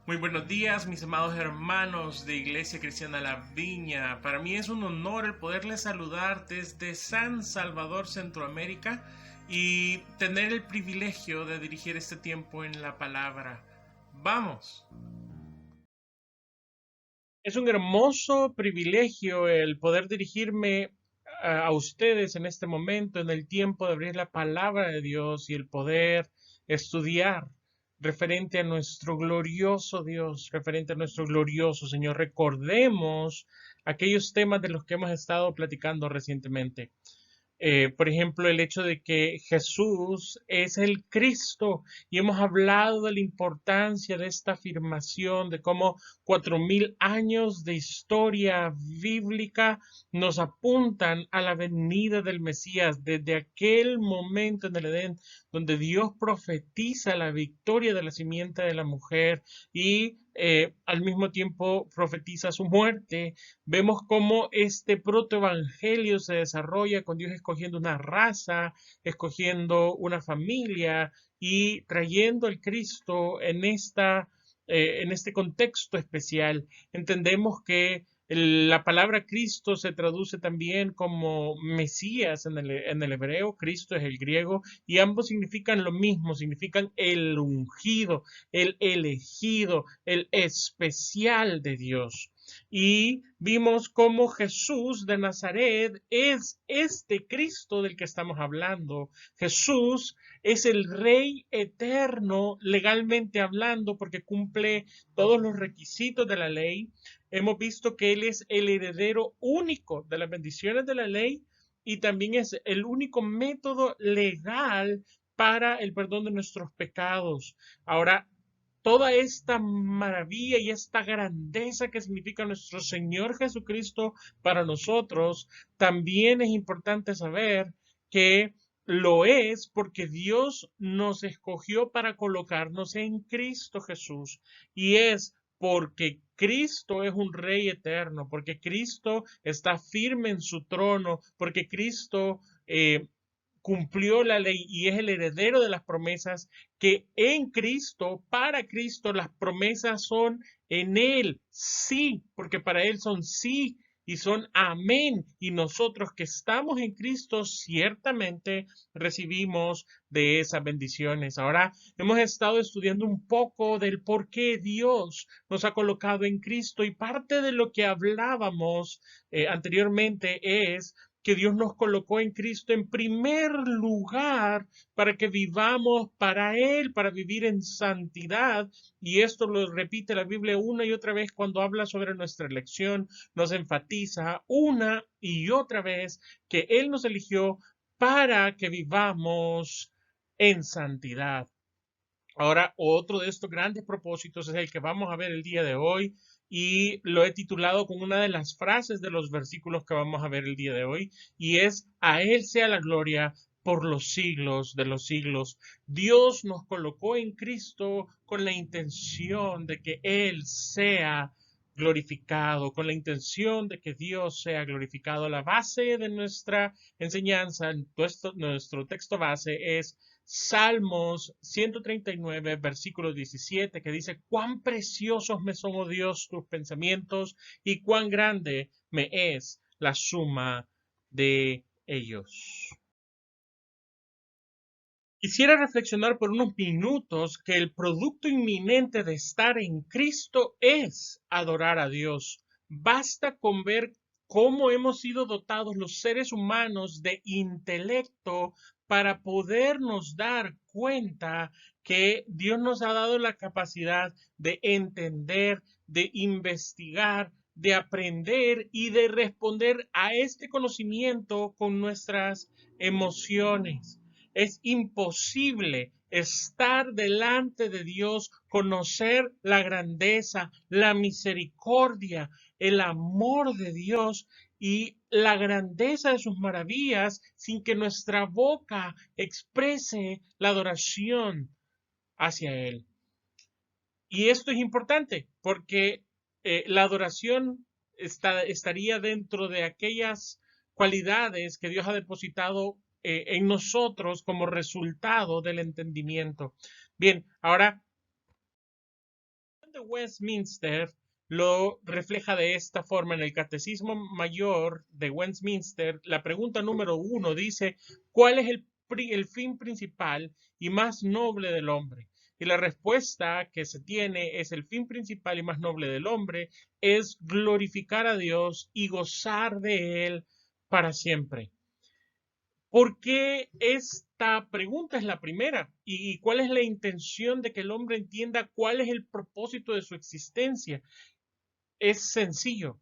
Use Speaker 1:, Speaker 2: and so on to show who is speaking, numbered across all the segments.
Speaker 1: Muy buenos días, mis amados hermanos de Iglesia Cristiana La Viña. Para mí es un honor el poderles saludar desde San Salvador, Centroamérica, y tener el privilegio de dirigir este tiempo en la palabra. ¡Vamos! Es un hermoso privilegio el poder dirigirme a ustedes en este momento, en el tiempo de abrir la palabra de Dios y el poder estudiar referente a nuestro glorioso Dios, referente a nuestro glorioso Señor. Recordemos aquellos temas de los que hemos estado platicando recientemente. Por ejemplo, el hecho de que Jesús es el Cristo y hemos hablado de la importancia de esta afirmación, de cómo 4000 años de historia bíblica nos apuntan a la venida del Mesías desde aquel momento en el Edén donde Dios profetiza la victoria de la simiente de la mujer y al mismo tiempo profetiza su muerte. Vemos cómo este protoevangelio se desarrolla con Dios escogiendo una raza, escogiendo una familia y trayendo al Cristo en este contexto especial. Entendemos que la palabra Cristo se traduce también como Mesías en el hebreo. Cristo es el griego y ambos significan lo mismo, significan el ungido, el elegido, el especial de Dios. Y vimos cómo Jesús de Nazaret es este Cristo del que estamos hablando. Jesús es el Rey eterno, legalmente hablando, porque cumple todos los requisitos de la ley. Hemos visto que Él es el heredero único de las bendiciones de la ley y también es el único método legal para el perdón de nuestros pecados. Ahora, toda esta maravilla y esta grandeza que significa nuestro Señor Jesucristo para nosotros, también es importante saber que lo es porque Dios nos escogió para colocarnos en Cristo Jesús. Y es porque Cristo es un Rey eterno, porque Cristo está firme en su trono, porque Cristo cumplió la ley y es el heredero de las promesas, que en Cristo, para Cristo, las promesas son en Él, sí, porque para Él son sí y son amén. Y nosotros que estamos en Cristo, ciertamente recibimos de esas bendiciones. Ahora hemos estado estudiando un poco del por qué Dios nos ha colocado en Cristo y parte de lo que hablábamos anteriormente es que Dios nos colocó en Cristo en primer lugar para que vivamos para Él, para vivir en santidad. Y esto lo repite la Biblia una y otra vez cuando habla sobre nuestra elección. Nos enfatiza una y otra vez que Él nos eligió para que vivamos en santidad. Ahora, otro de estos grandes propósitos es el que vamos a ver el día de hoy y lo he titulado con una de las frases de los versículos que vamos a ver el día de hoy y es: a Él sea la gloria por los siglos de los siglos. Dios nos colocó en Cristo con la intención de que Él sea glorificado, con la intención de que Dios sea glorificado. La base de nuestra enseñanza, nuestro texto base es Salmos 139, versículo 17, que dice: cuán preciosos me son, oh Dios, tus pensamientos, y cuán grande me es la suma de ellos. Quisiera reflexionar por unos minutos que el producto inminente de estar en Cristo es adorar a Dios. Basta con ver cómo hemos sido dotados los seres humanos de intelecto para podernos dar cuenta que Dios nos ha dado la capacidad de entender, de investigar, de aprender y de responder a este conocimiento con nuestras emociones. Es imposible estar delante de Dios, conocer la grandeza, la misericordia, el amor de Dios y la grandeza de sus maravillas sin que nuestra boca exprese la adoración hacia Él. Y esto es importante porque la adoración estaría dentro de aquellas cualidades que Dios ha depositado en nosotros como resultado del entendimiento. Bien, ahora Westminster lo refleja de esta forma. En el Catecismo Mayor de Westminster, la pregunta número 1 dice: ¿cuál es el fin principal y más noble del hombre? Y la respuesta que se tiene es: el fin principal y más noble del hombre es glorificar a Dios y gozar de Él para siempre. ¿Por qué esta pregunta es la primera? ¿Y cuál es la intención de que el hombre entienda cuál es el propósito de su existencia? Es sencillo.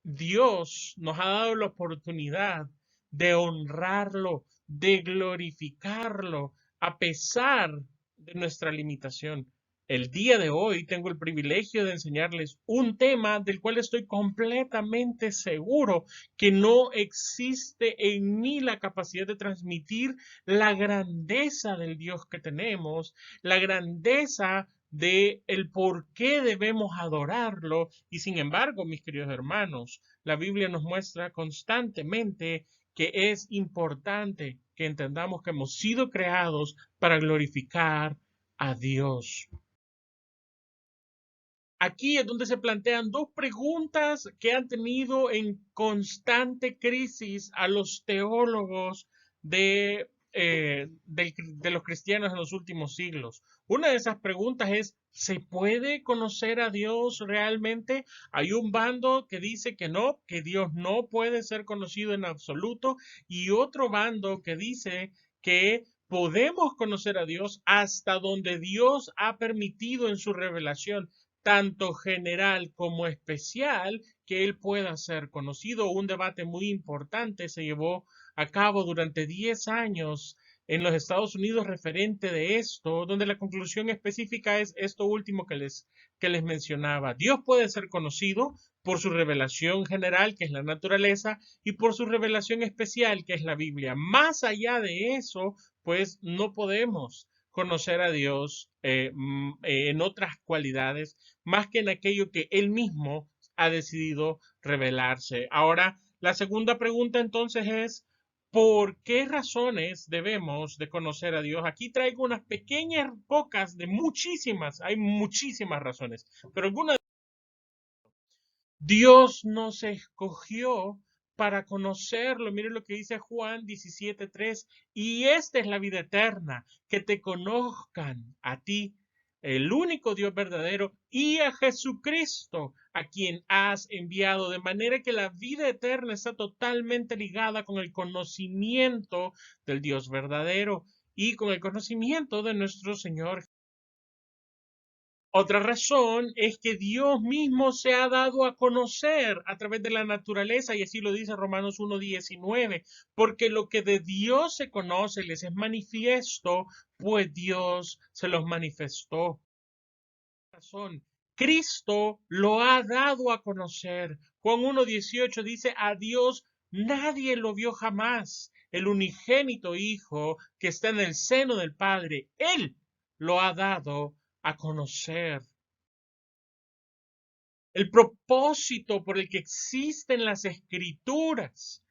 Speaker 1: Dios nos ha dado la oportunidad de honrarlo, de glorificarlo, a pesar de nuestra limitación. El día de hoy tengo el privilegio de enseñarles un tema del cual estoy completamente seguro que no existe en mí la capacidad de transmitir la grandeza del Dios que tenemos, la grandeza de el por qué debemos adorarlo. Y sin embargo, mis queridos hermanos, la Biblia nos muestra constantemente que es importante que entendamos que hemos sido creados para glorificar a Dios. Aquí es donde se plantean dos preguntas que han tenido en constante crisis a los teólogos de los cristianos en los últimos siglos. Una de esas preguntas es: ¿se puede conocer a Dios realmente? Hay un bando que dice que no, que Dios no puede ser conocido en absoluto, y otro bando que dice que podemos conocer a Dios hasta donde Dios ha permitido en su revelación, tanto general como especial, que él pueda ser conocido. Un debate muy importante se llevó a cabo durante 10 años en los Estados Unidos referente de esto, donde la conclusión específica es esto último que les mencionaba. Dios puede ser conocido por su revelación general, que es la naturaleza, y por su revelación especial, que es la Biblia. Más allá de eso, pues no podemos conocer a Dios en otras cualidades más que en aquello que Él mismo ha decidido revelarse. Ahora, la segunda pregunta entonces es: ¿por qué razones debemos de conocer a Dios? Aquí traigo unas pequeñas, pocas de muchísimas, hay muchísimas razones, pero algunas. Dios nos escogió para conocerlo. Miren lo que dice Juan 17:3. Y esta es la vida eterna, que te conozcan a ti, el único Dios verdadero, y a Jesucristo, a quien has enviado. De manera que la vida eterna está totalmente ligada con el conocimiento del Dios verdadero y con el conocimiento de nuestro Señor. Otra razón es que Dios mismo se ha dado a conocer a través de la naturaleza, y así lo dice Romanos 1:19, porque lo que de Dios se conoce les es manifiesto, pues Dios se los manifestó. Razón, Cristo lo ha dado a conocer. Juan 1:18 dice: a Dios nadie lo vio jamás. El unigénito Hijo que está en el seno del Padre, Él lo ha dado a conocer. El propósito por el que existen las escrituras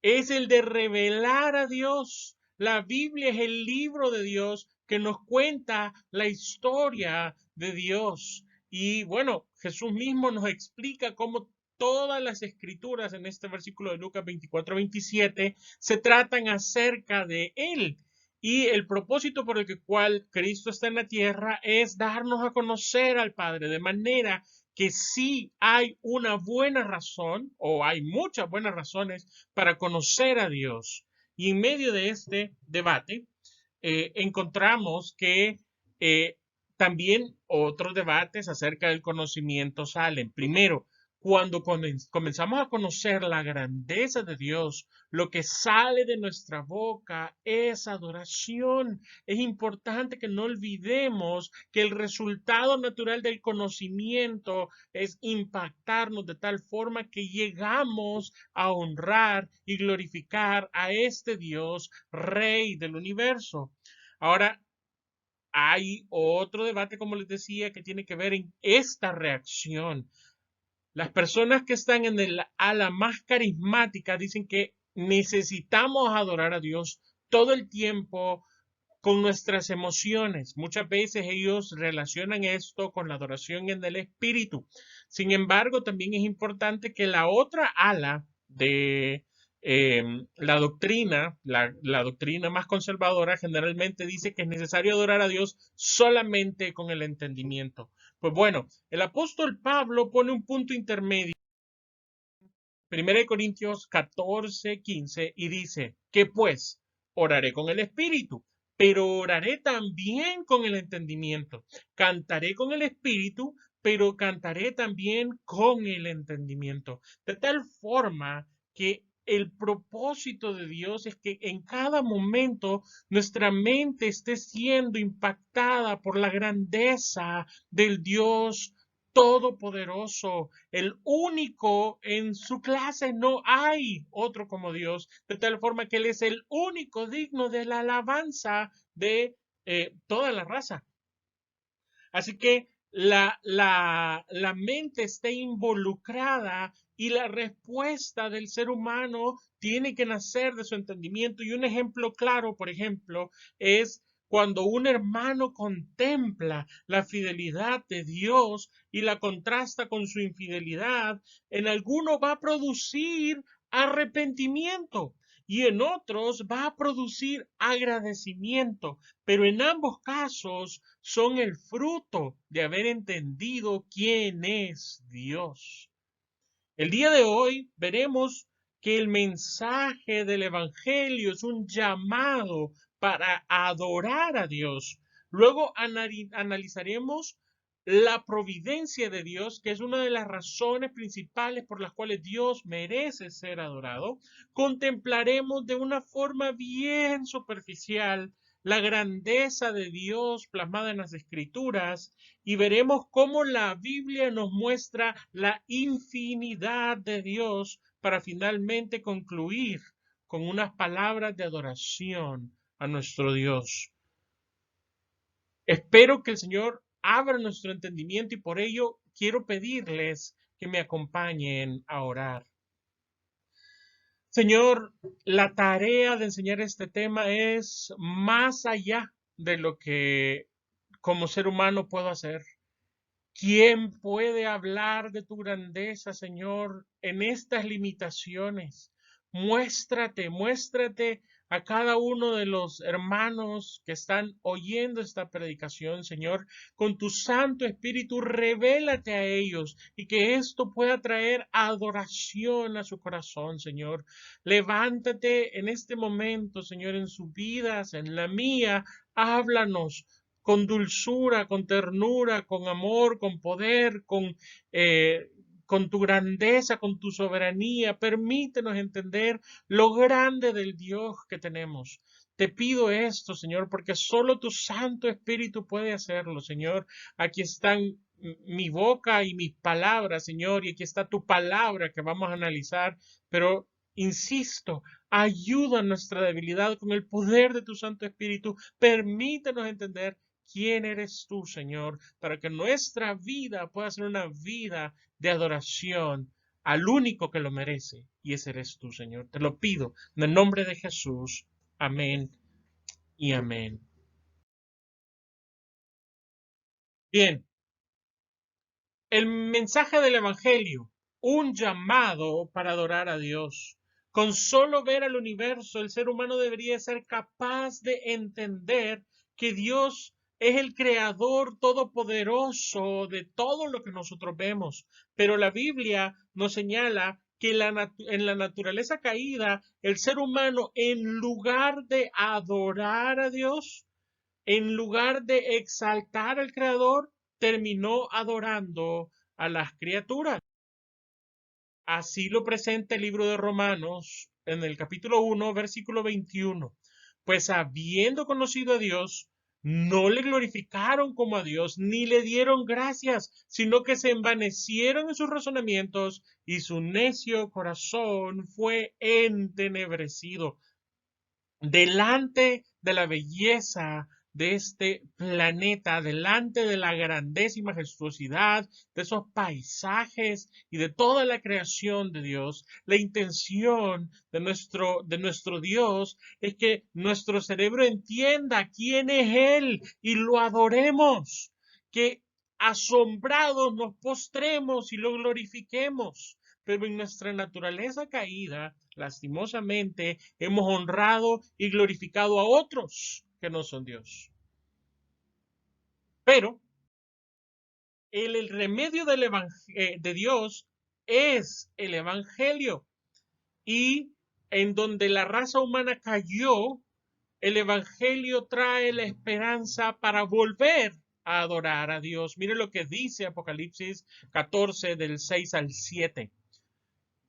Speaker 1: es el de revelar a Dios. La Biblia es el libro de Dios que nos cuenta la historia de Dios. Y bueno, Jesús mismo nos explica cómo todas las escrituras en este versículo de Lucas 24:27 se tratan acerca de Él. Y el propósito por el cual Cristo está en la tierra es darnos a conocer al Padre, de manera que sí hay una buena razón, o hay muchas buenas razones para conocer a Dios. Y en medio de este debate, encontramos que también otros debates acerca del conocimiento salen. Primero, cuando comenzamos a conocer la grandeza de Dios, lo que sale de nuestra boca es adoración. Es importante que no olvidemos que el resultado natural del conocimiento es impactarnos de tal forma que llegamos a honrar y glorificar a este Dios, Rey del universo. Ahora, hay otro debate, como les decía, que tiene que ver en esta reacción. Las personas que están en el ala más carismática dicen que necesitamos adorar a Dios todo el tiempo, con nuestras emociones. Muchas veces ellos relacionan esto con la adoración en el espíritu. Sin embargo, también es importante que la otra ala de la doctrina, la doctrina más conservadora, generalmente dice que es necesario adorar a Dios solamente con el entendimiento. Pues bueno, el apóstol Pablo pone un punto intermedio. 1 Corintios 14, 15, y dice que pues oraré con el espíritu, pero oraré también con el entendimiento. Cantaré con el espíritu, pero cantaré también con el entendimiento. De tal forma que el propósito de Dios es que en cada momento nuestra mente esté siendo impactada por la grandeza del Dios todopoderoso, el único en su clase. No hay otro como Dios, de tal forma que Él es el único digno de la alabanza de toda la raza. Así que la mente está involucrada y la respuesta del ser humano tiene que nacer de su entendimiento. Y un ejemplo claro, por ejemplo, es cuando un hermano contempla la fidelidad de Dios y la contrasta con su infidelidad, en alguno va a producir arrepentimiento y en otros va a producir agradecimiento, pero en ambos casos son el fruto de haber entendido quién es Dios. El día de hoy veremos que el mensaje del Evangelio es un llamado para adorar a Dios. Luego analizaremos la providencia de Dios, que es una de las razones principales por las cuales Dios merece ser adorado. Contemplaremos de una forma bien superficial la grandeza de Dios plasmada en las Escrituras y veremos cómo la Biblia nos muestra la infinidad de Dios para finalmente concluir con unas palabras de adoración a nuestro Dios. Espero que el Señor abra nuestro entendimiento y por ello quiero pedirles que me acompañen a orar. Señor, la tarea de enseñar este tema es más allá de lo que como ser humano puedo hacer. ¿Quién puede hablar de tu grandeza, Señor, en estas limitaciones? Muéstrate a cada uno de los hermanos que están oyendo esta predicación, Señor. Con tu Santo Espíritu, revélate a ellos y que esto pueda traer adoración a su corazón, Señor. Levántate en este momento, Señor, en sus vidas, en la mía. Háblanos con dulzura, con ternura, con amor, con poder, con tu grandeza, con tu soberanía. Permítenos entender lo grande del Dios que tenemos. Te pido esto, Señor, porque solo tu Santo Espíritu puede hacerlo, Señor. Aquí están mi boca y mis palabras, Señor, y aquí está tu palabra que vamos a analizar, pero insisto, ayuda a nuestra debilidad con el poder de tu Santo Espíritu. Permítenos entender quién eres tú, Señor, para que nuestra vida pueda ser una vida de adoración al único que lo merece, y ese eres tú, Señor. Te lo pido en el nombre de Jesús. Amén y amén. Bien, el mensaje del Evangelio, un llamado para adorar a Dios. Con solo ver al universo, el ser humano debería ser capaz de entender que Dios es el creador todopoderoso de todo lo que nosotros vemos. Pero la Biblia nos señala que en la naturaleza caída, el ser humano, en lugar de adorar a Dios, en lugar de exaltar al Creador, terminó adorando a las criaturas. Así lo presenta el libro de Romanos en el capítulo 1, versículo 21. Pues habiendo conocido a Dios, no le glorificaron como a Dios, ni le dieron gracias, sino que se envanecieron en sus razonamientos y su necio corazón fue entenebrecido. Delante de la belleza de este planeta, delante de la grandeza y majestuosidad de esos paisajes y de toda la creación de Dios. La intención de nuestro Dios es que nuestro cerebro entienda quién es Él y lo adoremos, que asombrados nos postremos y lo glorifiquemos. Pero en nuestra naturaleza caída, lastimosamente, hemos honrado y glorificado a otros que no son Dios. Pero el remedio de Dios es el Evangelio. Y en donde la raza humana cayó, el Evangelio trae la esperanza para volver a adorar a Dios. Mire lo que dice Apocalipsis 14 del 6 al 7.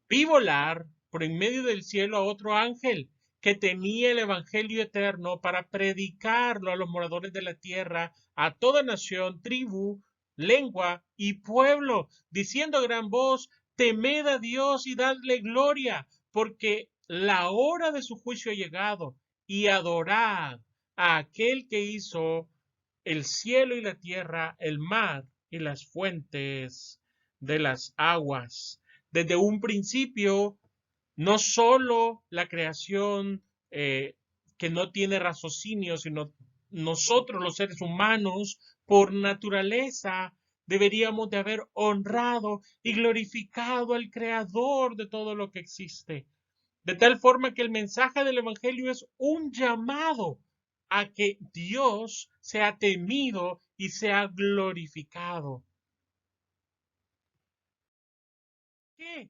Speaker 1: Vi volar por en medio del cielo a otro ángel que tenía el Evangelio eterno para predicarlo a los moradores de la tierra, a toda nación, tribu, lengua y pueblo, diciendo a gran voz, temed a Dios y dadle gloria, porque la hora de su juicio ha llegado, y adorad a aquel que hizo el cielo y la tierra, el mar y las fuentes de las aguas. Desde un principio, no solo la creación que no tiene raciocinio, sino nosotros los seres humanos, por naturaleza, deberíamos de haber honrado y glorificado al Creador de todo lo que existe. De tal forma que el mensaje del Evangelio es un llamado a que Dios sea temido y sea glorificado. ¿Qué?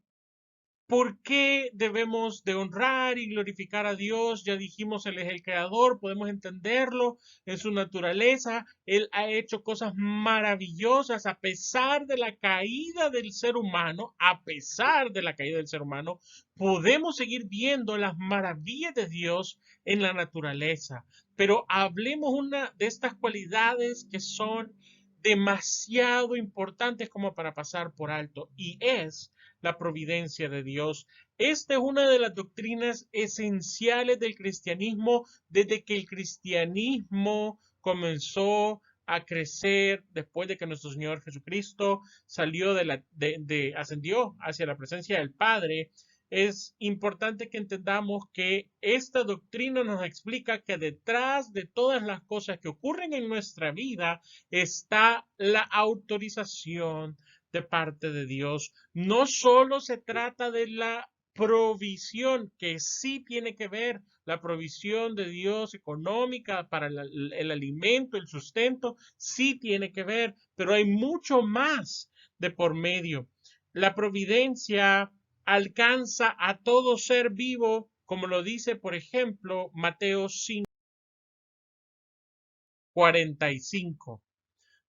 Speaker 1: ¿Por qué debemos de honrar y glorificar a Dios? Ya dijimos, Él es el creador, podemos entenderlo en su naturaleza. Él ha hecho cosas maravillosas a pesar de la caída del ser humano. A pesar de la caída del ser humano, podemos seguir viendo las maravillas de Dios en la naturaleza. Pero hablemos una de estas cualidades que son demasiado importantes como para pasar por alto, y es la providencia de Dios. Esta es una de las doctrinas esenciales del cristianismo desde que el cristianismo comenzó a crecer después de que nuestro Señor Jesucristo ascendió hacia la presencia del Padre. Es importante que entendamos que esta doctrina nos explica que detrás de todas las cosas que ocurren en nuestra vida está la autorización de parte de Dios. No solo se trata de la provisión, que sí tiene que ver la provisión de Dios económica para el alimento, el sustento, sí tiene que ver, pero hay mucho más de por medio. La providencia alcanza a todo ser vivo, como lo dice, por ejemplo, Mateo 5:45.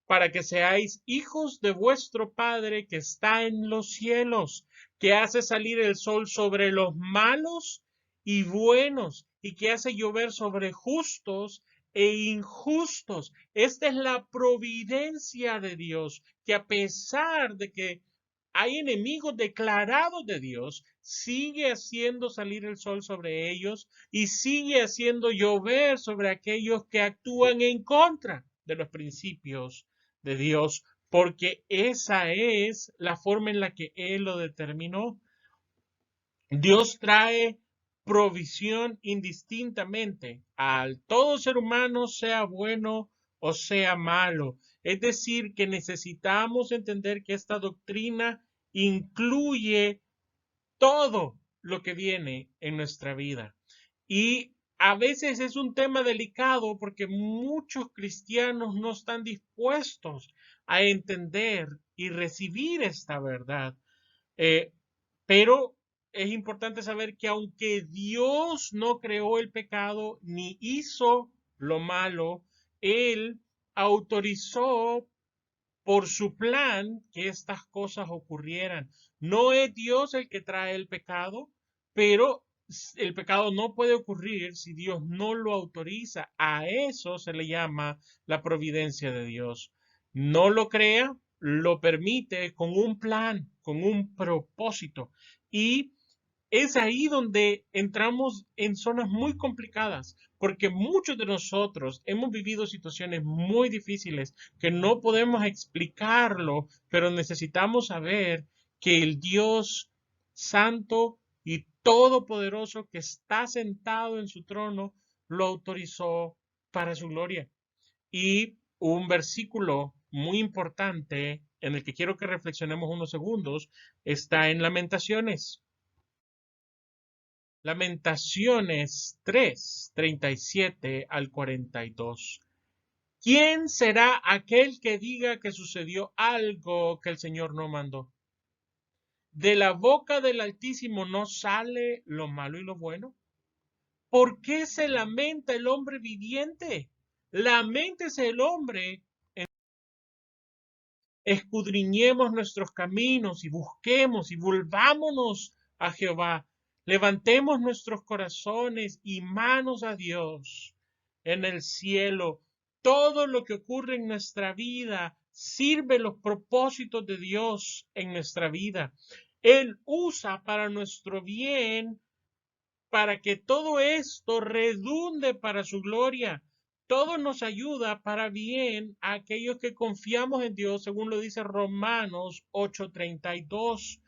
Speaker 1: Para que seáis hijos de vuestro Padre que está en los cielos, que hace salir el sol sobre los malos y buenos, y que hace llover sobre justos e injustos. Esta es la providencia de Dios, que a pesar de que hay enemigos declarados de Dios, sigue haciendo salir el sol sobre ellos y sigue haciendo llover sobre aquellos que actúan en contra de los principios de Dios, porque esa es la forma en la que Él lo determinó. Dios trae provisión indistintamente a todo ser humano, sea bueno o sea malo. Es decir, que necesitamos entender que esta doctrina incluye todo lo que viene en nuestra vida. Y a veces es un tema delicado porque muchos cristianos no están dispuestos a entender y recibir esta verdad. Pero es importante saber que aunque Dios no creó el pecado ni hizo lo malo, Él autorizó por su plan que estas cosas ocurrieran. No es Dios el que trae el pecado, pero el pecado no puede ocurrir si Dios no lo autoriza. A eso se le llama la providencia de Dios. No lo crea, lo permite con un plan, con un propósito. Y es ahí donde entramos en zonas muy complicadas, porque muchos de nosotros hemos vivido situaciones muy difíciles que no podemos explicarlo, pero necesitamos saber que el Dios Santo y Todopoderoso que está sentado en su trono lo autorizó para su gloria. Y un versículo muy importante en el que quiero que reflexionemos unos segundos está en Lamentaciones. Lamentaciones 3:37 al 42. ¿Quién será aquel que diga que sucedió algo que el Señor no mandó? ¿De la boca del Altísimo no sale lo malo y lo bueno? ¿Por qué se lamenta el hombre viviente? Laméntese el hombre. Escudriñemos nuestros caminos y busquemos y volvámonos a Jehová. Levantemos nuestros corazones y manos a Dios en el cielo. Todo lo que ocurre en nuestra vida sirve los propósitos de Dios en nuestra vida. Él usa para nuestro bien, para que todo esto redunde para su gloria. Todo nos ayuda para bien a aquellos que confiamos en Dios, según lo dice Romanos 8:32.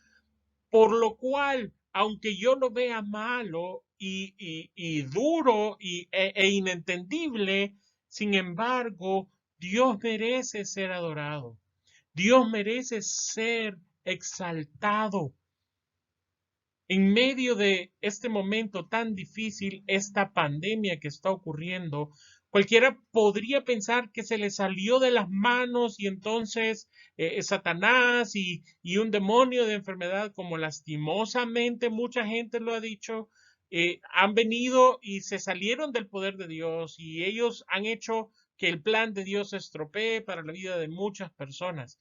Speaker 1: Por lo cual, aunque yo lo vea malo y duro e inentendible, sin embargo, Dios merece ser adorado. Dios merece ser exaltado. En medio de este momento tan difícil, esta pandemia que está ocurriendo, cualquiera podría pensar que se le salió de las manos y entonces Satanás y un demonio de enfermedad, como lastimosamente mucha gente lo ha dicho, han venido y se salieron del poder de Dios y ellos han hecho que el plan de Dios se estropee para la vida de muchas personas.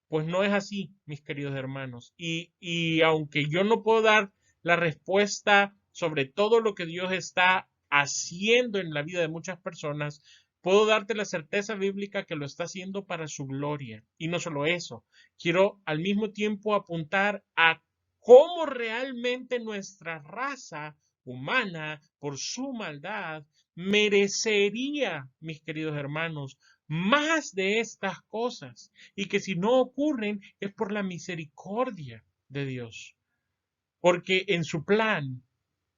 Speaker 1: Pues no es así, mis queridos hermanos. Y aunque yo no puedo dar la respuesta sobre todo lo que Dios está haciendo en la vida de muchas personas, puedo darte la certeza bíblica que lo está haciendo para su gloria. Y no solo eso, quiero al mismo tiempo apuntar a cómo realmente nuestra raza humana, por su maldad, merecería, mis queridos hermanos, más de estas cosas y que si no ocurren es por la misericordia de Dios, porque en su plan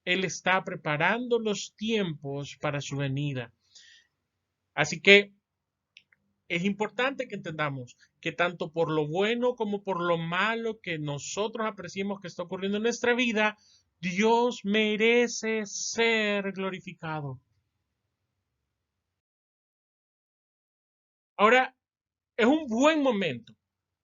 Speaker 1: Él está preparando los tiempos para su venida. Así que es importante que entendamos que tanto por lo bueno como por lo malo que nosotros apreciemos que está ocurriendo en nuestra vida, Dios merece ser glorificado. Ahora, es un buen momento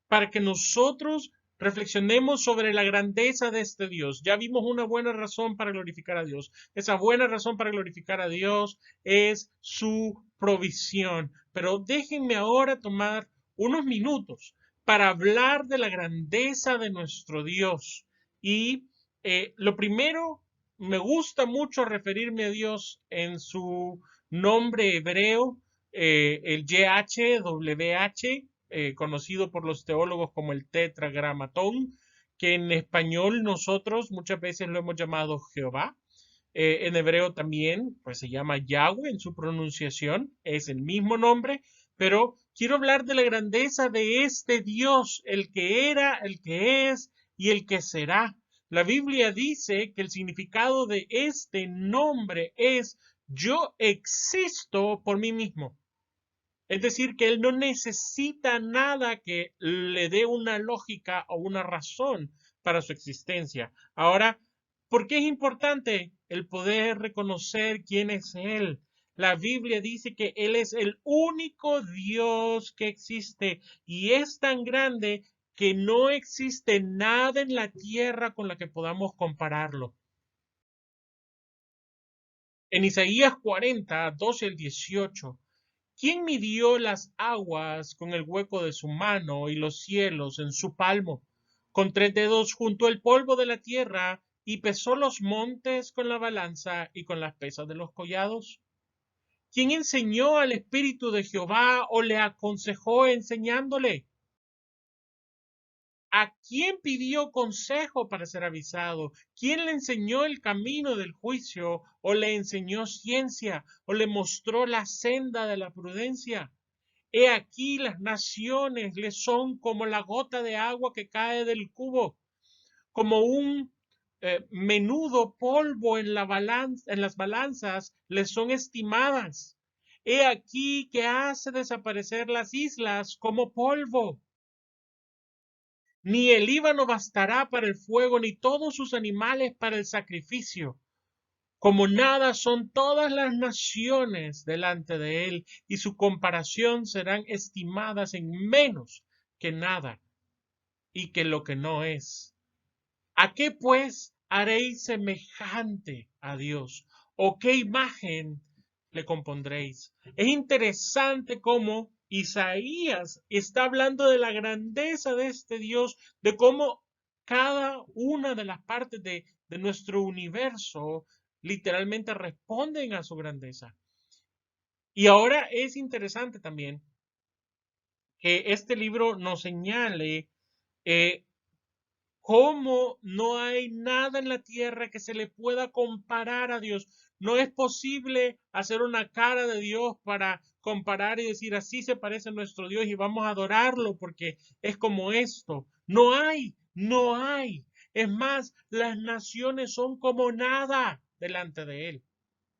Speaker 1: para que nosotros reflexionemos sobre la grandeza de este Dios. Ya vimos una buena razón para glorificar a Dios. Esa buena razón para glorificar a Dios es su provisión. Pero déjenme ahora tomar unos minutos para hablar de la grandeza de nuestro Dios. Y lo primero, me gusta mucho referirme a Dios en su nombre hebreo, el YHWH, conocido por los teólogos como el tetragramatón, que en español nosotros muchas veces lo hemos llamado Jehová. En hebreo también, pues se llama Yahweh en su pronunciación, es el mismo nombre, pero quiero hablar de la grandeza de este Dios, el que era, el que es y el que será. La Biblia dice que el significado de este nombre es yo existo por mí mismo. Es decir, que él no necesita nada que le dé una lógica o una razón para su existencia. Ahora, ¿por qué es importante el poder reconocer quién es él? La Biblia dice que él es el único Dios que existe y es tan grande que no existe nada en la tierra con la que podamos compararlo. En Isaías 40:12 al 18. ¿Quién midió las aguas con el hueco de su mano y los cielos en su palmo? Con 3 dedos juntó el polvo de la tierra y pesó los montes con la balanza y con las pesas de los collados. ¿Quién enseñó al Espíritu de Jehová o le aconsejó enseñándole? ¿A quién pidió consejo para ser avisado? ¿Quién le enseñó el camino del juicio? ¿O le enseñó ciencia? ¿O le mostró la senda de la prudencia? He aquí las naciones le son como la gota de agua que cae del cubo, como un menudo polvo en en las balanzas le son estimadas. He aquí que hace desaparecer las islas como polvo. Ni el Líbano bastará para el fuego, ni todos sus animales para el sacrificio. Como nada son todas las naciones delante de él, y su comparación serán estimadas en menos que nada, y que lo que no es. ¿A qué pues haréis semejante a Dios? ¿O qué imagen le compondréis? Es interesante cómo Isaías está hablando de la grandeza de este Dios, de cómo cada una de las partes de nuestro universo literalmente responden a su grandeza. Y ahora es interesante también que este libro nos señale eh, cómo no hay nada en la tierra que se le pueda comparar a Dios. No es posible hacer una cara de Dios para comparar y decir así se parece a nuestro Dios y vamos a adorarlo porque es como esto. No hay, no hay. Es más, las naciones son como nada delante de Él.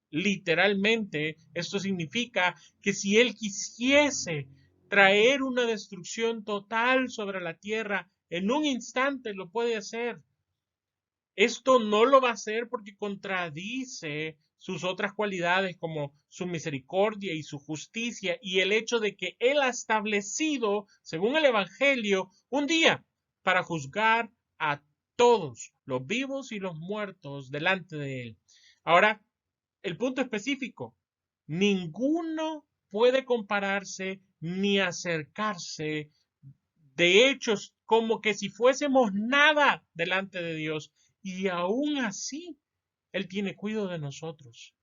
Speaker 1: Literalmente, esto significa que si Él quisiese traer una destrucción total sobre la tierra, en un instante lo puede hacer. Esto no lo va a hacer porque contradice sus otras cualidades como su misericordia y su justicia y el hecho de que Él ha establecido, según el Evangelio, un día para juzgar a todos, los vivos y los muertos, delante de Él. Ahora, el punto específico, ninguno puede compararse ni acercarse. De hecho, es como que si fuésemos nada delante de Dios. Y aún así, Él tiene cuidado de nosotros.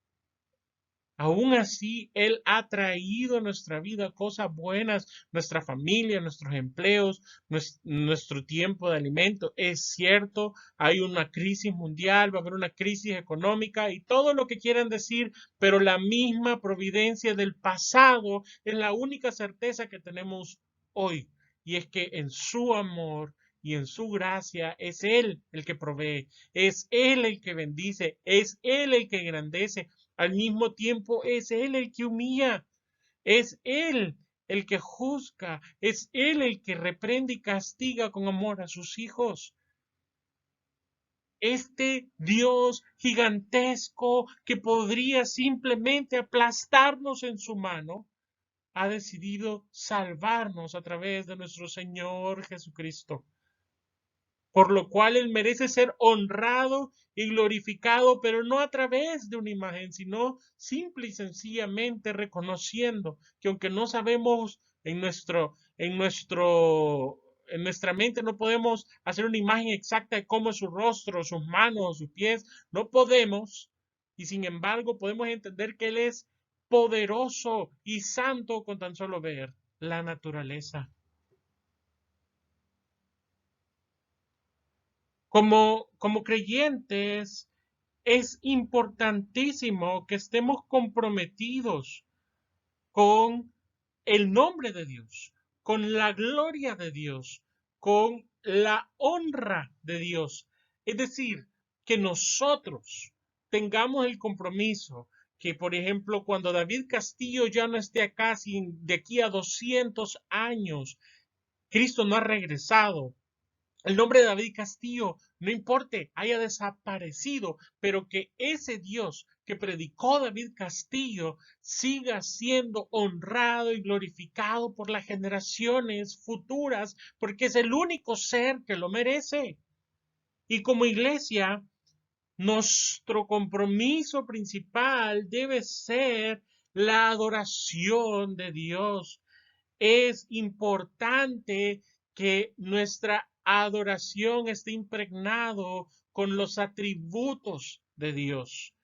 Speaker 1: Aún así, Él ha traído a nuestra vida cosas buenas, nuestra familia, nuestros empleos, nuestro tiempo de alimento. Es cierto, hay una crisis mundial, va a haber una crisis económica y todo lo que quieran decir, pero la misma providencia del pasado es la única certeza que tenemos hoy. Y es que en su amor y en su gracia es Él el que provee, es Él el que bendice, es Él el que engrandece. Al mismo tiempo es Él el que humilla, es Él el que juzga, es Él el que reprende y castiga con amor a sus hijos. Este Dios gigantesco que podría simplemente aplastarnos en su mano, ha decidido salvarnos a través de nuestro Señor Jesucristo, por lo cual Él merece ser honrado y glorificado, pero no a través de una imagen, sino simple y sencillamente reconociendo que aunque no sabemos en nuestra mente no podemos hacer una imagen exacta de cómo es su rostro, sus manos, sus pies, no podemos, y sin embargo podemos entender que Él es poderoso y santo con tan solo ver la naturaleza. Como creyentes, es importantísimo que estemos comprometidos con el nombre de Dios, con la gloria de Dios, con la honra de Dios. Es decir, que nosotros tengamos el compromiso que, por ejemplo, cuando David Castillo ya no esté acá, de aquí a 200 años, Cristo no ha regresado, el nombre de David Castillo, no importe, haya desaparecido, pero que ese Dios que predicó David Castillo siga siendo honrado y glorificado por las generaciones futuras, porque es el único ser que lo merece. Y como iglesia, nuestro compromiso principal debe ser la adoración de Dios. Es importante que nuestra adoración esté impregnado con los atributos de Dios.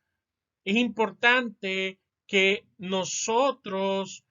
Speaker 1: Es importante que nosotros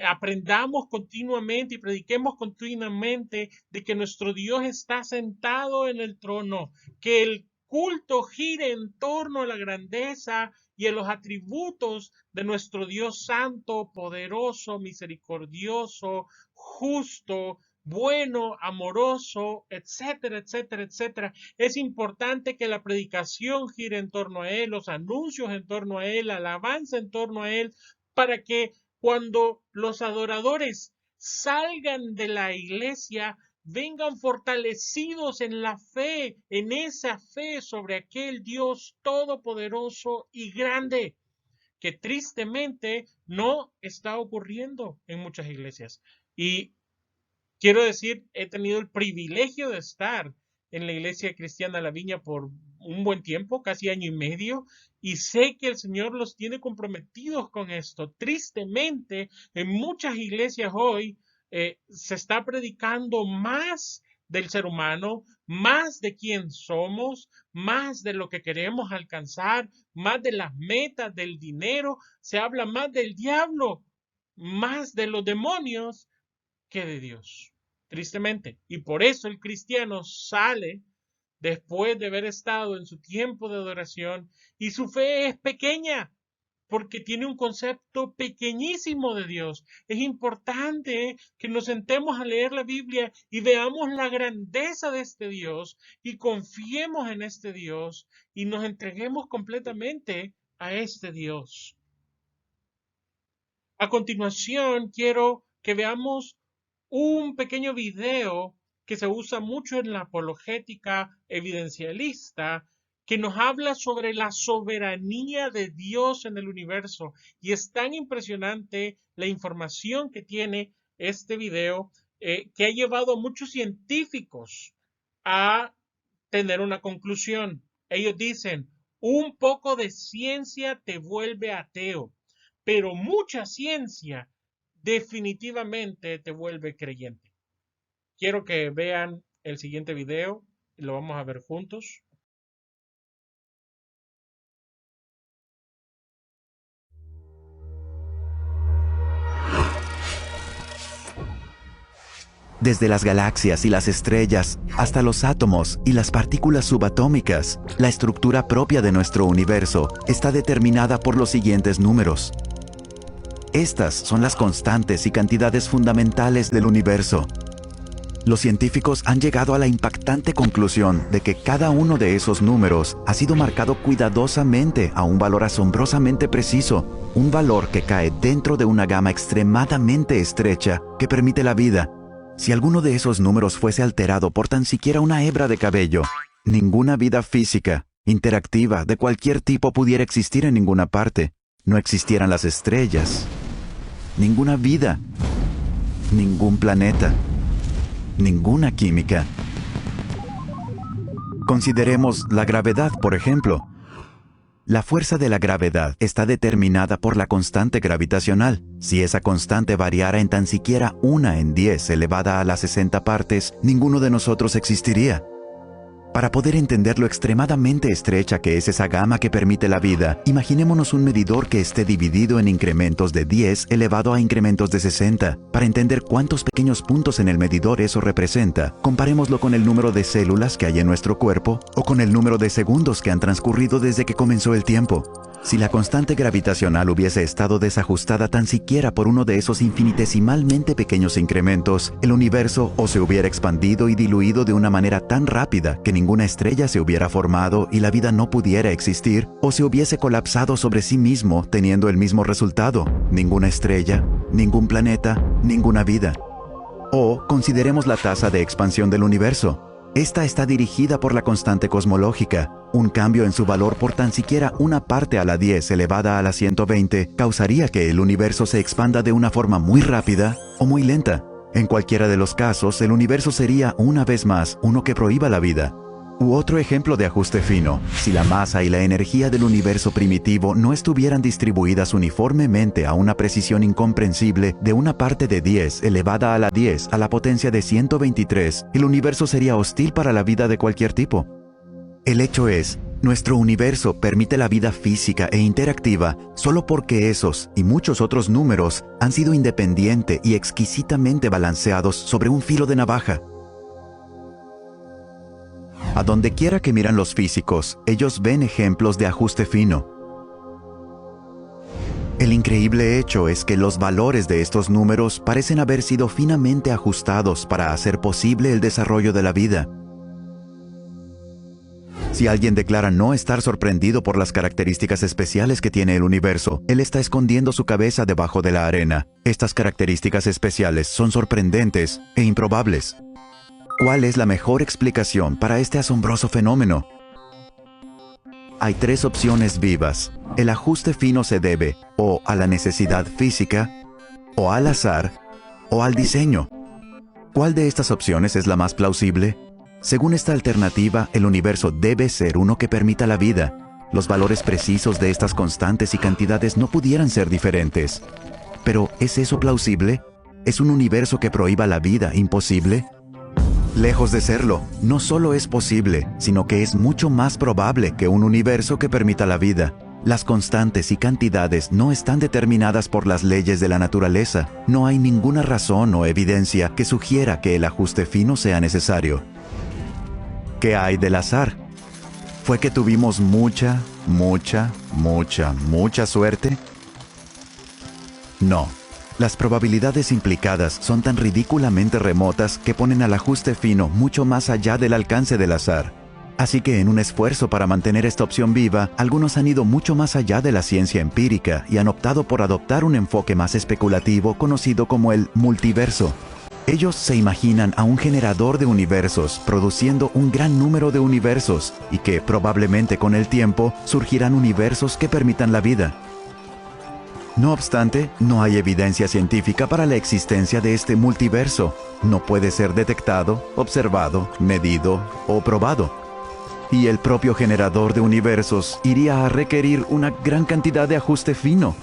Speaker 1: aprendamos continuamente y prediquemos continuamente de que nuestro Dios está sentado en el trono, que el culto gire en torno a la grandeza y a los atributos de nuestro Dios santo, poderoso, misericordioso, justo, bueno, amoroso, etcétera, etcétera, etcétera. Es importante que la predicación gire en torno a Él, los anuncios en torno a Él, la alabanza en torno a Él, para que cuando los adoradores salgan de la iglesia, vengan fortalecidos en la fe, en esa fe sobre aquel Dios todopoderoso y grande, que tristemente no está ocurriendo en muchas iglesias. Y quiero decir, he tenido el privilegio de estar en la Iglesia Cristiana La Viña por un buen tiempo, casi año y medio, y sé que el Señor los tiene comprometidos con esto. Tristemente, en muchas iglesias hoy se está predicando más del ser humano, más de quién somos, más de lo que queremos alcanzar, más de las metas, del dinero. Se habla más del diablo, más de los demonios que de Dios, tristemente. Y por eso el cristiano sale después de haber estado en su tiempo de adoración y su fe es pequeña porque tiene un concepto pequeñísimo de Dios. Es importante que nos sentemos a leer la Biblia y veamos la grandeza de este Dios y confiemos en este Dios y nos entreguemos completamente a este Dios. A continuación, quiero que veamos un pequeño video que se usa mucho en la apologética evidencialista, que nos habla sobre la soberanía de Dios en el universo. Y es tan impresionante la información que tiene este video, que ha llevado a muchos científicos a tener una conclusión. Ellos dicen, un poco de ciencia te vuelve ateo, pero mucha ciencia definitivamente te vuelve creyente. Quiero que vean el siguiente video, lo vamos a ver juntos.
Speaker 2: Desde las galaxias y las estrellas hasta los átomos y las partículas subatómicas, la estructura propia de nuestro universo está determinada por los siguientes números. Estas son las constantes y cantidades fundamentales del universo. Los científicos han llegado a la impactante conclusión de que cada uno de esos números ha sido marcado cuidadosamente a un valor asombrosamente preciso, un valor que cae dentro de una gama extremadamente estrecha que permite la vida. Si alguno de esos números fuese alterado por tan siquiera una hebra de cabello, ninguna vida física, interactiva, de cualquier tipo pudiera existir en ninguna parte. No existieran las estrellas, ninguna vida, ningún planeta, ninguna química. Consideremos la gravedad, por ejemplo. La fuerza de la gravedad está determinada por la constante gravitacional. Si esa constante variara en tan siquiera 1 en 10 elevada a las 60 partes, ninguno de nosotros existiría. Para poder entender lo extremadamente estrecha que es esa gama que permite la vida, imaginémonos un medidor que esté dividido en incrementos de 10 elevado a incrementos de 60. Para entender cuántos pequeños puntos en el medidor eso representa, comparémoslo con el número de células que hay en nuestro cuerpo o con el número de segundos que han transcurrido desde que comenzó el tiempo. Si la constante gravitacional hubiese estado desajustada tan siquiera por uno de esos infinitesimalmente pequeños incrementos, el universo o se hubiera expandido y diluido de una manera tan rápida que ninguna estrella se hubiera formado y la vida no pudiera existir, o se hubiese colapsado sobre sí mismo teniendo el mismo resultado: ninguna estrella, ningún planeta, ninguna vida. O consideremos la tasa de expansión del universo. Esta está dirigida por la constante cosmológica. Un cambio en su valor por tan siquiera una parte a la 10 elevada a la 120 causaría que el universo se expanda de una forma muy rápida o muy lenta. En cualquiera de los casos, el universo sería, una vez más, uno que prohíba la vida. U otro ejemplo de ajuste fino: si la masa y la energía del universo primitivo no estuvieran distribuidas uniformemente a una precisión incomprensible de una parte de 10 elevada a la 10 a la potencia de 123, el universo sería hostil para la vida de cualquier tipo. El hecho es Nuestro universo permite la vida física e interactiva solo porque esos y muchos otros números han sido independiente y exquisitamente balanceados sobre un filo de navaja. A donde quiera que miran los físicos, ellos ven ejemplos de ajuste fino. El increíble hecho es que los valores de estos números parecen haber sido finamente ajustados para hacer posible el desarrollo de la vida. Si alguien declara no estar sorprendido por las características especiales que tiene el universo, él está escondiendo su cabeza debajo de la arena. Estas características especiales son sorprendentes e improbables. ¿Cuál es la mejor explicación para este asombroso fenómeno? Hay tres opciones vivas. El ajuste fino se debe o a la necesidad física, o al azar, o al diseño. ¿Cuál de estas opciones es la más plausible? Según esta alternativa, el universo debe ser uno que permita la vida. Los valores precisos de estas constantes y cantidades no pudieran ser diferentes. Pero, ¿es eso plausible? ¿Es un universo que prohíba la vida imposible? Lejos de serlo, no solo es posible, sino que es mucho más probable que un universo que permita la vida. Las constantes y cantidades no están determinadas por las leyes de la naturaleza. No hay ninguna razón o evidencia que sugiera que el ajuste fino sea necesario. ¿Qué hay del azar? ¿Fue que tuvimos mucha suerte? No. Las probabilidades implicadas son tan ridículamente remotas que ponen al ajuste fino mucho más allá del alcance del azar. Así que en un esfuerzo para mantener esta opción viva, algunos han ido mucho más allá de la ciencia empírica y han optado por adoptar un enfoque más especulativo conocido como el multiverso. Ellos se imaginan a un generador de universos produciendo un gran número de universos y que probablemente con el tiempo surgirán universos que permitan la vida. No obstante, no hay evidencia científica para la existencia de este multiverso. No puede ser detectado, observado, medido o probado. Y el propio generador de universos iría a requerir una gran cantidad de ajuste fino.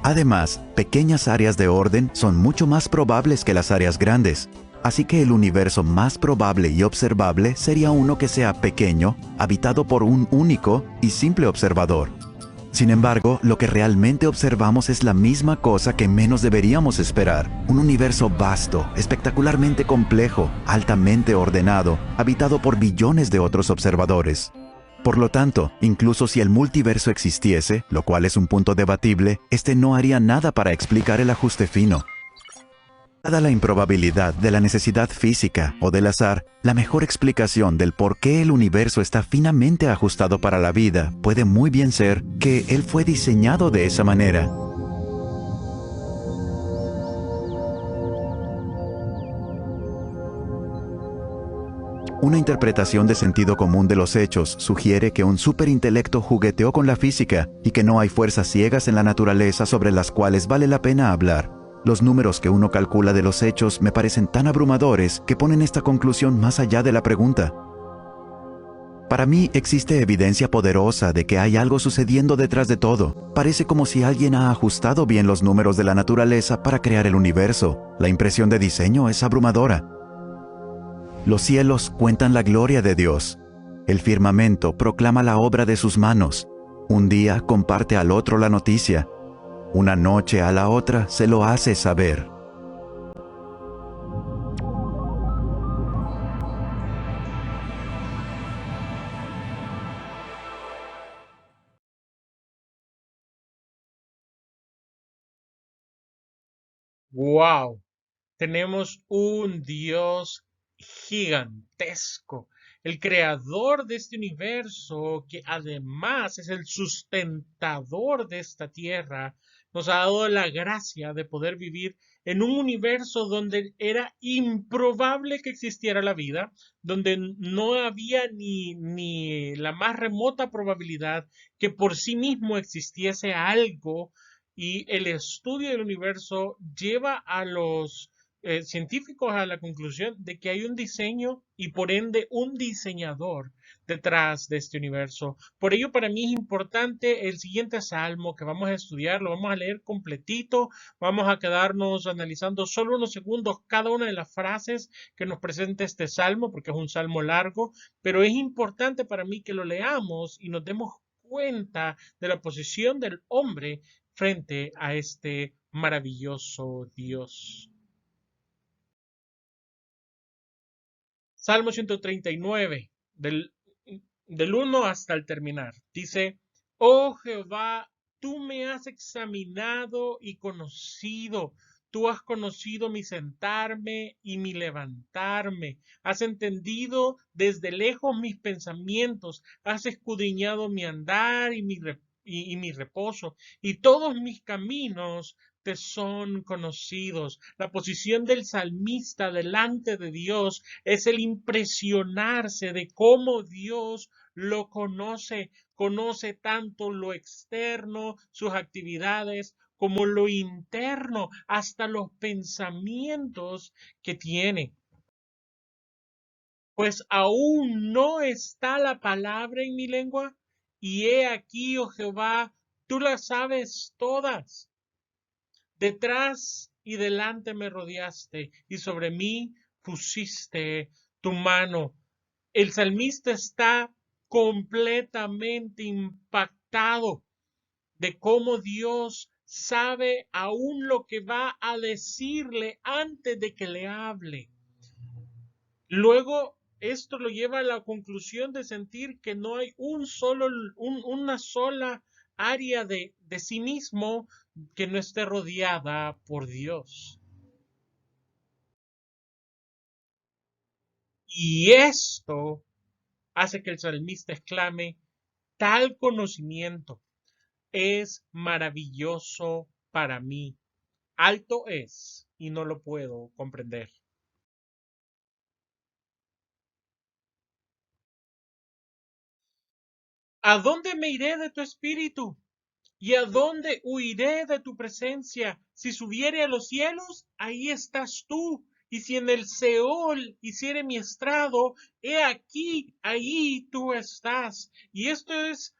Speaker 2: Además, pequeñas áreas de orden son mucho más probables que las áreas grandes. Así que el universo más probable y observable sería uno que sea pequeño, habitado por un único y simple observador. Sin embargo, lo que realmente observamos es la misma cosa que menos deberíamos esperar. Un universo vasto, espectacularmente complejo, altamente ordenado, habitado por billones de otros observadores. Por lo tanto, incluso si el multiverso existiese, lo cual es un punto debatible, este no haría nada para explicar el ajuste fino. Dada la improbabilidad de la necesidad física o del azar, la mejor explicación del por qué el universo está finamente ajustado para la vida puede muy bien ser que él fue diseñado de esa manera. Una interpretación de sentido común de los hechos sugiere que un superintelecto jugueteó con la física y que no hay fuerzas ciegas en la naturaleza sobre las cuales vale la pena hablar. Los números que uno calcula de los hechos me parecen tan abrumadores que ponen esta conclusión más allá de la pregunta. Para mí existe evidencia poderosa de que hay algo sucediendo detrás de todo. Parece como si alguien ha ajustado bien los números de la naturaleza para crear el universo. La impresión de diseño es abrumadora. Los cielos cuentan la gloria de Dios. El firmamento proclama la obra de sus manos. Un día comparte al otro la noticia. Una noche a la otra se lo hace saber.
Speaker 1: ¡Wow! Tenemos un Dios gigantesco, el creador de este universo, que además es el sustentador de esta tierra, nos ha dado la gracia de poder vivir en un universo donde era improbable que existiera la vida, donde no había ni la más remota probabilidad que por sí mismo existiese algo, y el estudio del universo lleva a los científicos a la conclusión de que hay un diseño y por ende un diseñador detrás de este universo. Por ello, para mí es importante el siguiente salmo que vamos a estudiar, lo vamos a leer completito, vamos a quedarnos analizando solo unos segundos cada una de las frases que nos presenta este salmo, porque es un salmo largo, pero es importante para mí que lo leamos y nos demos cuenta de la posición del hombre frente a este maravilloso Dios. Salmo 139, del 1 hasta el terminar. Dice, oh Jehová, tú me has examinado y conocido. Tú has conocido mi sentarme y mi levantarme. Has entendido desde lejos mis pensamientos. Has escudriñado mi andar y mi reposo. Y todos mis caminos te son conocidos. La posición del salmista delante de Dios es el impresionarse de cómo Dios lo conoce, conoce tanto lo externo, sus actividades, como lo interno, hasta los pensamientos que tiene. Pues aún no está la palabra en mi lengua, y he aquí, oh Jehová, tú las sabes todas. Detrás y delante me rodeaste, y sobre mí pusiste tu mano. El salmista está completamente impactado de cómo Dios sabe aún lo que va a decirle antes de que le hable. Luego, esto lo lleva a la conclusión de sentir que no hay una sola área de sí mismo que no esté rodeada por Dios. Y esto hace que el salmista exclame, tal conocimiento es maravilloso para mí. Alto es y no lo puedo comprender. ¿A dónde me iré de tu espíritu? ¿Y a dónde huiré de tu presencia? Si subiere a los cielos, ahí estás tú. Y si en el Seol hiciere mi estrado, he aquí, ahí tú estás. Y esto es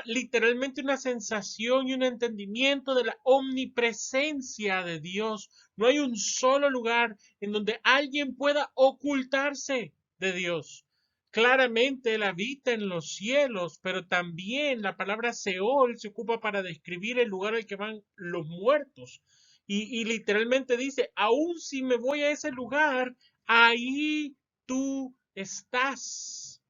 Speaker 1: literalmente una sensación y un entendimiento de la omnipresencia de Dios. No hay un solo lugar en donde alguien pueda ocultarse de Dios. Claramente Él habita en los cielos, pero también la palabra Seol se ocupa para describir el lugar al que van los muertos. Y literalmente dice, aun si me voy a ese lugar, ahí tú estás.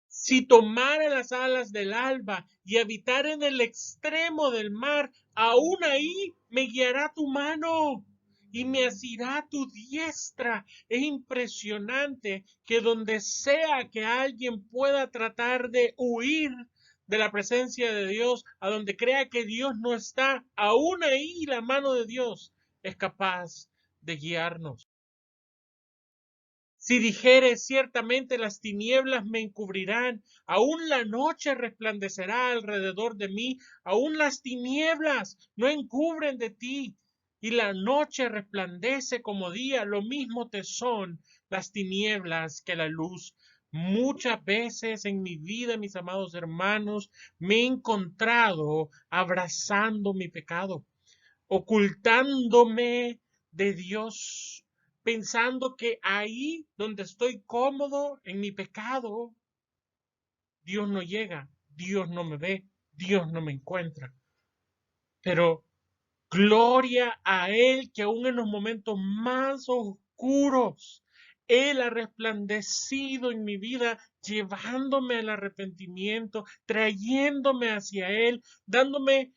Speaker 1: Si tomare las alas del alba y habitar en el extremo del mar, aún ahí me guiará tu mano y me asirá tu diestra. Es impresionante que donde sea que alguien pueda tratar de huir de la presencia de Dios, a donde crea que Dios no está, aún ahí la mano de Dios es capaz de guiarnos. Si dijere ciertamente las tinieblas me encubrirán, aún la noche resplandecerá alrededor de mí, aún las tinieblas no encubren de ti, y la noche resplandece como día, lo mismo te son las tinieblas que la luz. Muchas veces en mi vida, mis amados hermanos, me he encontrado abrazando mi pecado, ocultándome de Dios, pensando que ahí donde estoy cómodo en mi pecado, Dios no llega, Dios no me ve, Dios no me encuentra. Pero gloria a Él que aún en los momentos más oscuros, Él ha resplandecido en mi vida, llevándome al arrepentimiento, trayéndome hacia Él, dándome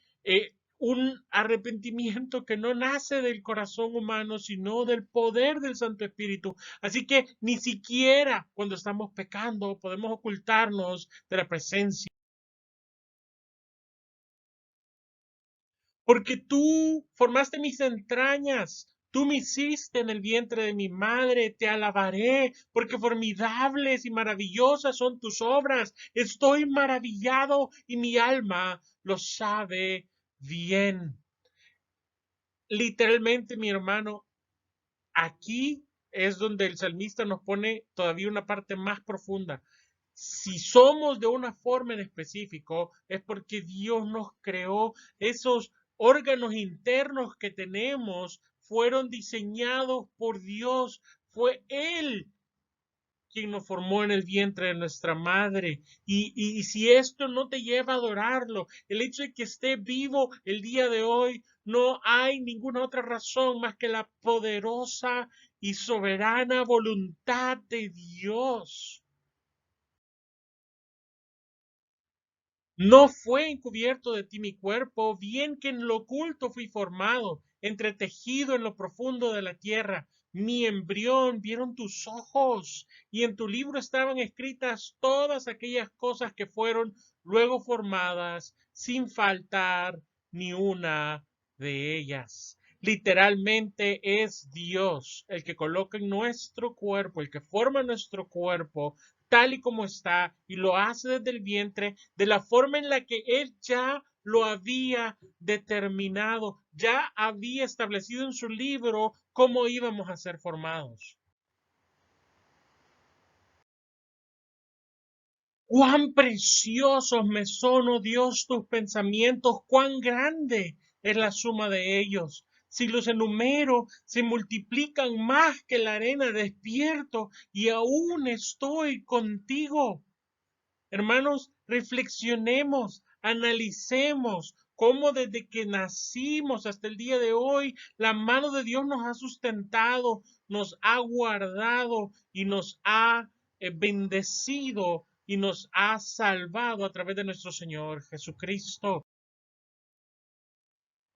Speaker 1: un arrepentimiento que no nace del corazón humano, sino del poder del Santo Espíritu. Así que ni siquiera cuando estamos pecando podemos ocultarnos de la presencia. Porque tú formaste mis entrañas, tú me hiciste en el vientre de mi madre, te alabaré, porque formidables y maravillosas son tus obras. Estoy maravillado y mi alma lo sabe bien. literalmente, mi hermano, aquí es donde el salmista nos pone todavía una parte más profunda. Si somos de una forma en específico, es porque Dios nos creó. Esos órganos internos que tenemos fueron diseñados por Dios. Fue Él quien nos formó en el vientre de nuestra madre. Y si esto no te lleva a adorarlo, el hecho de que esté vivo el día de hoy, no hay ninguna otra razón más que la poderosa y soberana voluntad de Dios. No fue encubierto de ti mi cuerpo, bien que en lo oculto fui formado, entretejido en lo profundo de la tierra. Mi embrión vieron tus ojos, y en tu libro estaban escritas todas aquellas cosas que fueron luego formadas, sin faltar ni una de ellas. Literalmente es Dios el que coloca en nuestro cuerpo, el que forma nuestro cuerpo tal y como está, y lo hace desde el vientre de la forma en la que Él ya lo había determinado, ya había establecido en su libro cómo íbamos a ser formados. Cuán preciosos me son, oh Dios, tus pensamientos, cuán grande es la suma de ellos. Si los enumero, se multiplican más que la arena. Despierto y aún estoy contigo. Hermanos, reflexionemos, analicemos cómo desde que nacimos hasta el día de hoy, la mano de Dios nos ha sustentado, nos ha guardado y nos ha bendecido y nos ha salvado a través de nuestro Señor Jesucristo.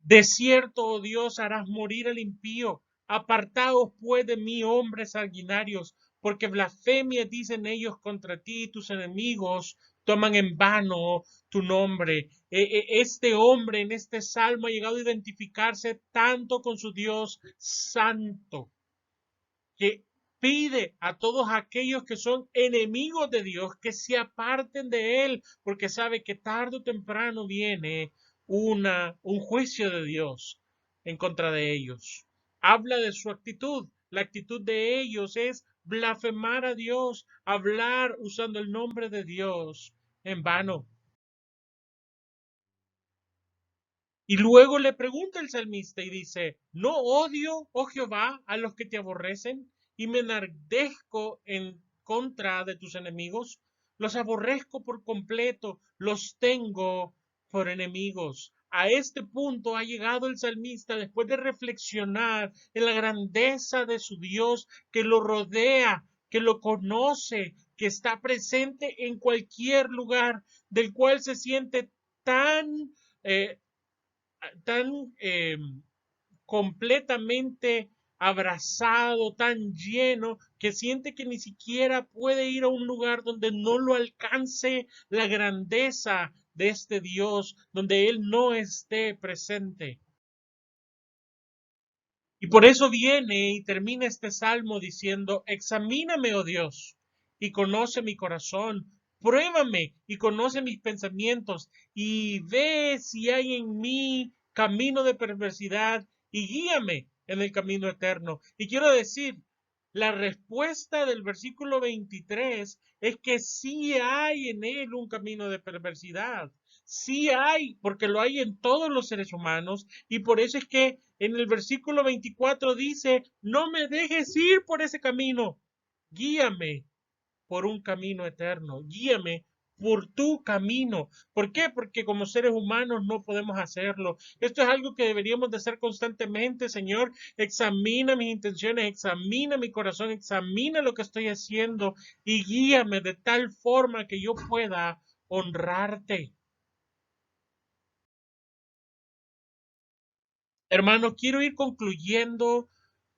Speaker 1: De cierto, oh Dios, harás morir al impío. Apartaos pues de mí, hombres sanguinarios, porque blasfemia dicen ellos contra ti, y tus enemigos toman en vano tu nombre. Este hombre en este salmo ha llegado a identificarse tanto con su Dios santo, que pide a todos aquellos que son enemigos de Dios que se aparten de él, porque sabe que tarde o temprano viene un juicio de Dios en contra de ellos. Habla de su actitud. La actitud de ellos es blasfemar a Dios, hablar usando el nombre de Dios en vano. Y luego le pregunta el salmista y dice, ¿no odio, oh Jehová, a los que te aborrecen y me enardezco en contra de tus enemigos? Los aborrezco por completo, los tengo por enemigos. A este punto ha llegado el salmista después de reflexionar en la grandeza de su Dios que lo rodea, que lo conoce, que está presente en cualquier lugar, del cual se siente tan eh, tan completamente abrazado, tan lleno, que siente que ni siquiera puede ir a un lugar donde no lo alcance la grandeza de este Dios, donde Él no esté presente. Y por eso viene y termina este salmo diciendo, examíname, oh Dios, y conoce mi corazón, pruébame y conoce mis pensamientos, y ve si hay en mí camino de perversidad, y guíame en el camino eterno. Y quiero decir, la respuesta del versículo 23 es que sí hay en él un camino de perversidad. Sí hay, porque lo hay en todos los seres humanos, y por eso es que en el versículo 24 dice, no me dejes ir por ese camino, guíame por un camino eterno, guíame por tu camino. ¿Por qué? Porque como seres humanos no podemos hacerlo. Esto es algo que deberíamos de hacer constantemente, Señor. Examina mis intenciones, examina mi corazón, examina lo que estoy haciendo y guíame de tal forma que yo pueda honrarte. Hermano, quiero ir concluyendo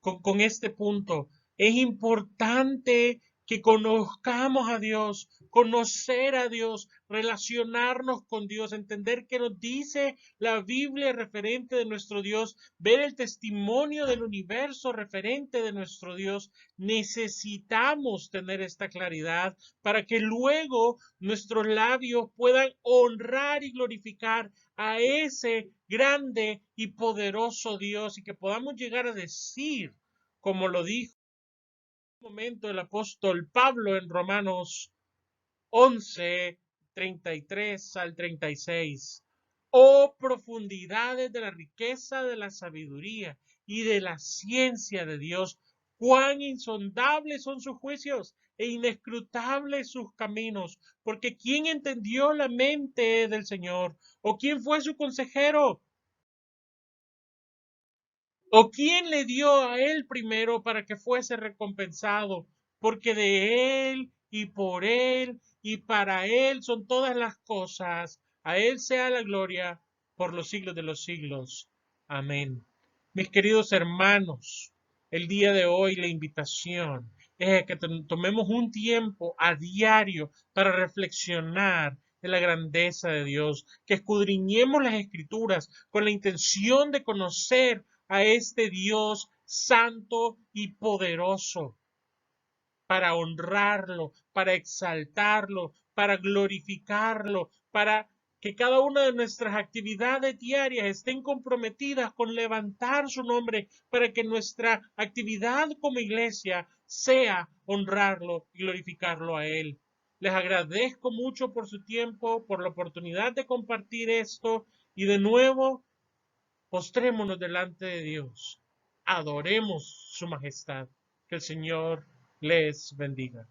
Speaker 1: con este punto. Es importante que conozcamos a Dios, conocer a Dios, relacionarnos con Dios, entender qué nos dice la Biblia referente de nuestro Dios, ver el testimonio del universo referente de nuestro Dios. Necesitamos tener esta claridad para que luego nuestros labios puedan honrar y glorificar a ese grande y poderoso Dios y que podamos llegar a decir, como lo dijo momento el apóstol Pablo en Romanos 11, 33 al 36. Oh profundidades de la riqueza de la sabiduría y de la ciencia de Dios, cuán insondables son sus juicios e inescrutables sus caminos, porque ¿quién entendió la mente del Señor? ¿O quién fue su consejero? ¿O quién le dio a él primero para que fuese recompensado? Porque de él y por él y para él son todas las cosas. A él sea la gloria por los siglos de los siglos. Amén. Mis queridos hermanos, el día de hoy la invitación es que tomemos un tiempo a diario para reflexionar de la grandeza de Dios, que escudriñemos las escrituras con la intención de conocer a este Dios santo y poderoso, para honrarlo, para exaltarlo, para glorificarlo, para que cada una de nuestras actividades diarias estén comprometidas con levantar su nombre, para que nuestra actividad como iglesia sea honrarlo y glorificarlo a Él. Les agradezco mucho por su tiempo, por la oportunidad de compartir esto y de nuevo postrémonos delante de Dios, adoremos su majestad. Que el Señor les bendiga.